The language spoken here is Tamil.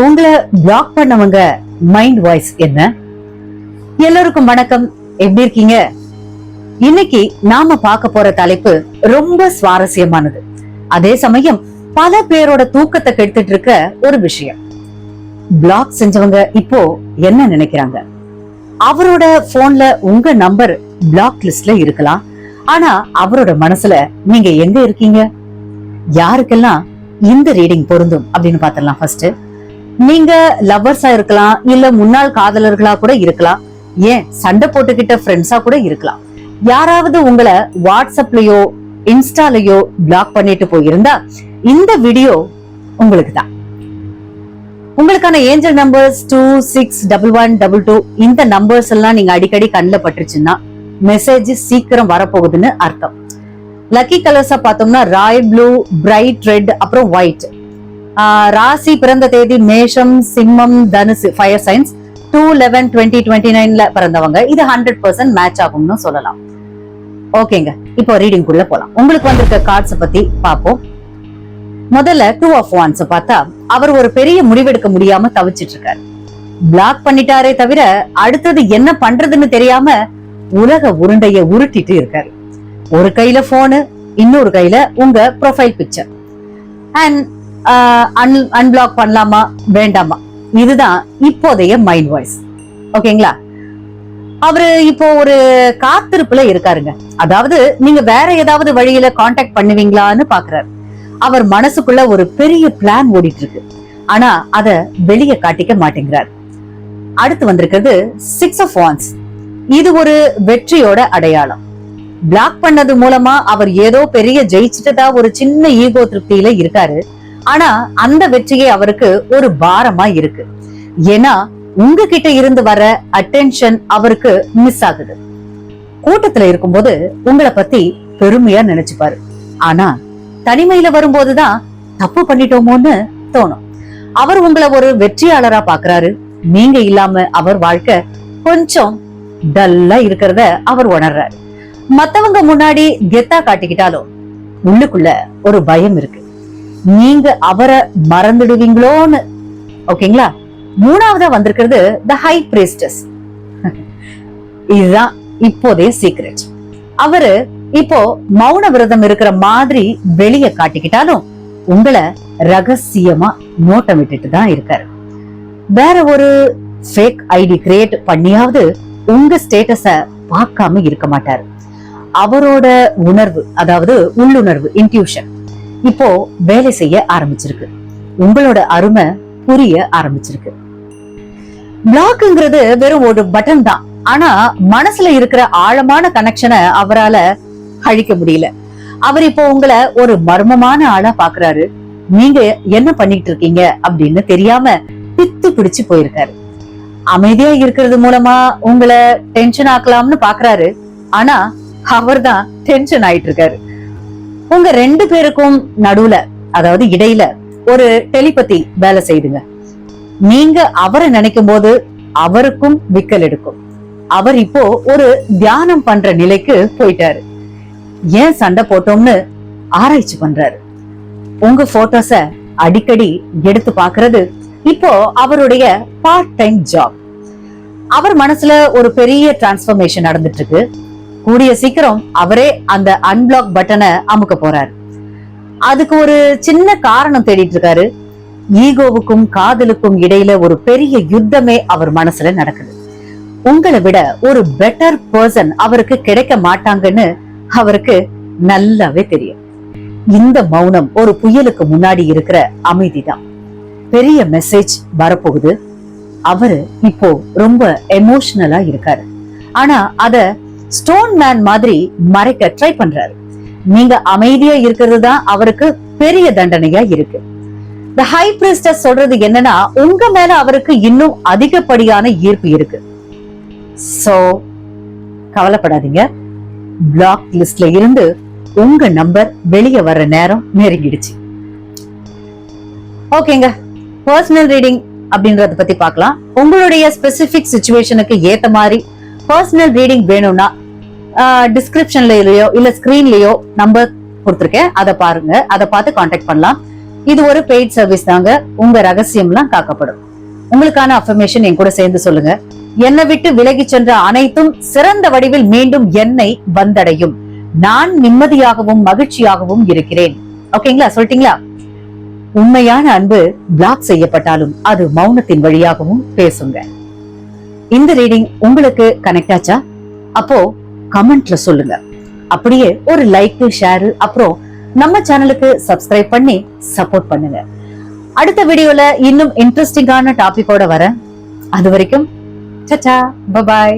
உங்களை பிளாக் பண்ணவங்க மைண்ட் வாய்ஸ் என்ன? எல்லோருக்கும் வணக்கம். எப்படி இருக்கீங்க? இன்னைக்கு நாம பார்க்க போற தலைப்பு ரொம்ப சுவாரஸ்யமானது. அதே சமயம் பல பேரோட தூக்கத்தை கெடுத்துட்டு இருக்க ஒரு விஷயம். பிளாக் செஞ்சவங்க இப்போ என்ன நினைக்கிறாங்க? அவரோட போன்ல உங்க நம்பர் பிளாக் லிஸ்ட்ல இருக்கலாம். ஆனா அவரோட மனசுல நீங்க எங்க இருக்கீங்க? யாருக்கெல்லாம் இந்த ரீடிங் பொருந்தும் அப்படின்னு பாத்திரலாம். ஃபர்ஸ்ட், நீங்க லவ்வர்ஸா இருக்கலாம், இல்ல முன்னாள் காதலர்களா கூட இருக்கலாம், ஏன் சண்டை போட்டுக்கிட்ட ஃப்ரெண்ட்ஸா கூட இருக்கலாம். யாராவது உங்களை வாட்ஸ்அப்லயோ இன்ஸ்டாலயோ பிளாக் பண்ணிட்டு போயிருந்தா இந்த வீடியோ உங்களுக்கு தான். உங்களுக்கான ஏஞ்சல் நம்பர்ஸ் 261122. இந்த நம்பர்ஸ் எல்லாம் நீங்க அடிக்கடி கண்ணில் பட்டுருச்சுன்னா மெசேஜ் சீக்கிரம் வரப்போகுதுன்னு அர்த்தம். லக்கி கலர்ஸா பார்த்தோம்னா ராயல் ப்ளூ, பிரைட் ரெட், அப்புறம் ஒயிட். ராசி பிறந்த தேதி மேஷம், சிம்மம், தனுசு, ஃபயர் சைன்ஸ். 2/11/2029 பிறந்தவங்க. இது 100% மேட்ச் ஆகும்னு சொல்லலாம். ஓகேங்க, இப்போ ரீடிங் குள்ள போலாம். உங்களுக்கு வந்திருக்க கார்ட்ஸ் பத்தி பாப்போம். முதல்ல 2 of Wands பார்த்தா அவர் ஒரு பெரிய முடிவெடுக்க முடியாம தவிச்சிட்டு இருக்காரு. பிளாக் பண்ணிட்டாரே தவிர அடுத்தது என்ன பண்றதுன்னு தெரியாம உலக உருண்டைய உருட்டிட்டு இருக்காரு. ஒரு கையில போனு, இன்னொரு கையில உங்க ப்ரொஃபைல் பிக்சர். அண்ட் அன்பிளாக் பண்ணலாமா வேண்டாமா, இதுதான் இப்போதைய மைண்ட் வாய்ஸ். ஓகேங்களா? அவரு இப்போ ஒரு காத்திருப்புல இருக்காருங்க. அதாவது நீங்க வேற ஏதாவது வழியில கான்டாக்ட் பண்ணுவீங்களான்னு பாக்குறாரு. அவர் மனசுக்குள்ள ஒரு பெரிய பிளான் ஓடிட்டு இருக்கு. ஆனா அத வெளிய காட்டிக்க மாட்டேங்கிறார். அடுத்து வந்திருக்கிறது 6 of Wands. இது ஒரு வெற்றியோட அடையாளம். பிளாக் பண்ணது மூலமா அவர் ஏதோ பெரிய ஜெயிச்சுட்டதா ஒரு சின்ன ஈகோ திருப்தியில இருக்காரு. ஆனா அந்த வெற்றியே அவருக்கு ஒரு பாரமா இருக்கு. ஏன்னா உங்ககிட்ட இருந்து வர அட்டென்ஷன் அவருக்கு மிஸ் ஆகுது. கூட்டத்துல இருக்கும்போது உங்களை பத்தி பெருமையா நினைச்சுப்பாரு. ஆனா தனிமையில வரும்போதுதான் தப்பு பண்ணிட்டோமோன்னு தோணும். அவர் உங்களை ஒரு வெற்றியாளரா பாக்குறாரு. நீங்க இல்லாம அவர் வாழ்க்கை கொஞ்சம் டல்லா இருக்கிறத அவர் உணர்றாரு. மத்தவங்க முன்னாடி கெத்தா காட்டிக்கிட்டாலும் உள்ளுக்குள்ள ஒரு பயம் இருக்கு. நீங்க அவரை மறந்துடுவீங்களோன்னு. ஓகேங்களா? மூணாவதா வந்திருக்கிறது தி ஹை பிரீஸ்டஸ். இதுதான் இப்போதைய சீக்ரெட். அவரு இப்போ மௌன விரதம் இருக்கிற மாதிரி வெளிய காட்டிக்கிட்டாலும் உங்களை ரகசியமா நோட்டம் விட்டுட்டு தான் இருக்காரு. வேற ஒரு ஃபேக் ஐடி கிரியேட் பண்ணியாவது உங்க ஸ்டேட்டஸ பார்க்காம இருக்க மாட்டாரு. அவரோட உணர்வு, அதாவது உள்ளுணர்வு, இன்ட்யூஷன் இப்போ வேலை செய்ய ஆரம்பிச்சிருக்கு. உங்களோட அருமை புரிய ஆரம்பிச்சிருக்கு. பிளாக்ங்கிறது வெறும் ஒரு பட்டன் தான். ஆனா மனசுல இருக்கிற ஆழமான கனெக்ஷனை அவரால அழிக்க முடியல. அவர் இப்போ உங்களை ஒரு மர்மமான ஆளா பாக்குறாரு. நீங்க என்ன பண்ணிட்டு இருக்கீங்க அப்படின்னு தெரியாம பித்து பிடிச்சு போயிருக்காரு. அமைதியா இருக்கிறது மூலமா உங்களை டென்ஷன் ஆக்கலாம்னு பாக்குறாரு. ஆனா அவர் தான் டென்ஷன் ஆயிட்டு இருக்காரு. உங்க 2 பேருக்கும் நடுவுல, அதாவது இடையில ஒரு டெலிபதி வேலை செய்துங்க. நீங்க அவரை நினைக்கும் போது அவருக்கும் விக்கல் எடுக்கும். அவர் இப்போ ஒரு தியானம் பண்ற நிலைக்கு போயிட்டாரு. ஏன் சண்டை போட்டோம்னு ஆராய்ச்சி பண்றாரு. உங்க போட்டோஸ அடிக்கடி எடுத்து பாக்குறது இப்போ அவருடைய பார்ட் டைம் ஜாப். அவர் மனசுல ஒரு பெரிய டிரான்ஸ்பர்மேஷன் நடந்துட்டு இருக்கு. கூடிய சீக்கிரம் அவரே அந்த அன்பிளாக் பட்டனை அமுக்க போறாரு. அதுக்கு ஒரு சின்ன காரணம் தேடிட்டு இருக்காரு. ஈகோவுக்கும் காதலுக்கும் இடையில ஒரு பெரிய யுத்தமே அவர் மனசுல நடக்குது. உங்களை விட ஒரு பெட்டர் பர்சன் அவருக்கு கிடைக்க மாட்டாங்கன்னு அவருக்கு நல்லாவே தெரியும். இந்த மௌனம் ஒரு புயலுக்கு முன்னாடி இருக்கிற அமைதிதான். பெரிய மெசேஜ் வரப்போகுது. அவரு இப்போ ரொம்ப எமோஷனலா இருக்காரு. ஆனா அத ஸ்டோன் மேன் மாதிரி மறைக்க ட்ரை பண்றாரு. நீங்க அமைதியா இருக்கிறது தான் அவருக்கு பெரிய தண்டனையா இருக்கு. தி ஹை பிரீஸ்டஸ் சொல்றது என்னன்னா, உங்க மேல அவருக்கு இன்னும் அதிகப்படியான ஈர்ப்பு இருக்கு. சோ கவலைப்படாதீங்க. பிளாக் லிஸ்ட்ல இருந்து உங்க நம்பர் வெளியே வர்ற நேரம் நெருங்கிடுச்சு. ஓகேங்க, பர்சனல் ரீடிங் அப்படின்றத பத்தி பார்க்கலாம். உங்களுடைய ஸ்பெசிபிக் சிச்சுவேஷனுக்கு ஏத்த மாதிரி பர்சனல் ரீடிங் வேணும்னா டிஸ்கிரிப்ஷன்லயோ இல்ல ஸ்கிரீன்லயோ நம்பர் கொடுத்திருக்கேன். அதை பாருங்க, அதை பார்த்து கான்டாக்ட் பண்ணலாம். இது ஒரு பெய்ட் சர்வீஸ் தாங்க. உங்க ரகசியம்லாம் காக்கப்படும். உங்களுக்கான அஃபர்மேஷன் என் கூட சேர்ந்து சொல்லுங்க. என்னை விட்டு விலகி சென்ற அனைத்தும் சிறந்த வடிவில் மீண்டும் என்னை வந்தடையும். நான் நிம்மதியாகவும் மகிழ்ச்சியாகவும் இருக்கிறேன். ஓகேங்களா? சொல்லிட்டீங்களா? உண்மையான அன்பு பிளாக் செய்யப்பட்டாலும் அது மௌனத்தின் வழியாகவும் பேசுங்க. இந்த ரீடிங் உங்களுக்கு கனெக்ட் ஆச்சா? அப்போ கமெண்ட்ல சொல்லுங்க. அப்படியே ஒரு லைக், ஷேர், அப்புறம் நம்ம சேனலுக்கு சப்ஸ்கிரைப் பண்ணி சப்போர்ட் பண்ணுங்க. அடுத்த வீடியோல இன்னும் இன்ட்ரெஸ்டிங்கான டாபிக்கோட வரேன். அது வரைக்கும் சச்சா, பபாய்.